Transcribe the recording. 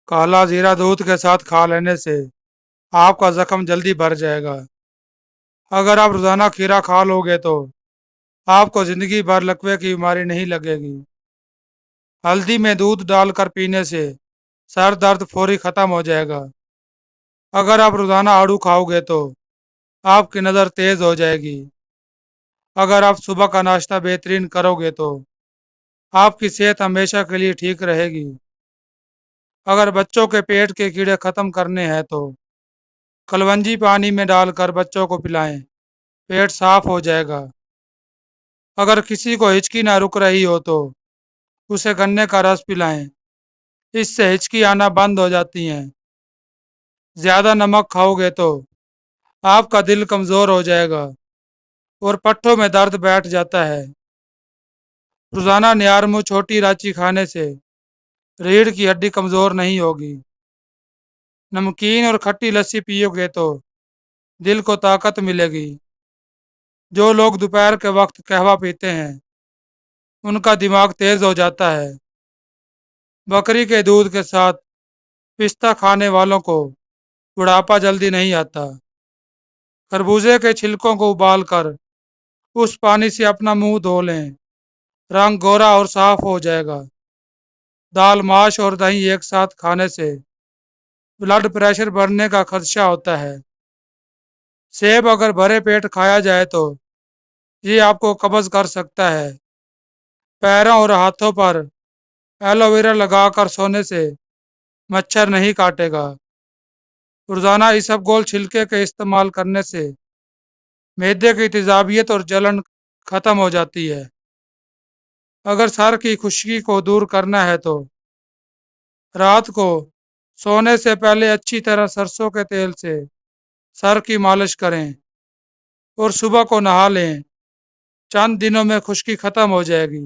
काला जीरा दूध के साथ खा लेने से आपका जख्म जल्दी भर जाएगा। अगर आप रोजाना खीरा खा लोगे तो आपको जिंदगी भर लकवे की बीमारी नहीं लगेगी। हल्दी में दूध डालकर पीने से सर दर्द फौरी खत्म हो जाएगा। अगर आप रोजाना आड़ू खाओगे तो आपकी नज़र तेज हो जाएगी। अगर आप सुबह का नाश्ता बेहतरीन करोगे तो आपकी सेहत हमेशा के लिए ठीक रहेगी। अगर बच्चों के पेट के कीड़े खत्म करने हैं तो कलवंजी पानी में डालकर बच्चों को पिलाएं, पेट साफ हो जाएगा। अगर किसी को हिचकी ना रुक रही हो तो उसे गन्ने का रस पिलाएं, इससे हिचकी आना बंद हो जाती हैं। ज्यादा नमक खाओगे तो आपका दिल कमजोर हो जाएगा और पट्टों में दर्द बैठ जाता है। रोजाना नियारमू छोटी इलायची खाने से रीढ़ की हड्डी कमजोर नहीं होगी। नमकीन और खट्टी लस्सी पियोगे तो दिल को ताकत मिलेगी। जो लोग दोपहर के वक्त कहवा पीते हैं उनका दिमाग तेज हो जाता है। बकरी के दूध के साथ पिस्ता खाने वालों को बुढ़ापा जल्दी नहीं आता। खरबूजे के छिलकों को उबालकर उस पानी से अपना मुंह धो लें, रंग गोरा और साफ हो जाएगा। दाल माश और दही एक साथ खाने से ब्लड प्रेशर बढ़ने का खदशा होता है। सेब अगर भरे पेट खाया जाए तो ये आपको कब्ज कर सकता है। पैरों और हाथों पर एलोवेरा लगाकर सोने से मच्छर नहीं काटेगा। रोजाना इसबगोल छिलके के इस्तेमाल करने से मैदे की तेजाबियत और जलन खत्म हो जाती है। अगर सर की खुश्की को दूर करना है तो रात को सोने से पहले अच्छी तरह सरसों के तेल से सर की मालिश करें और सुबह को नहा लें। चंद दिनों में खुश्की खत्म हो जाएगी।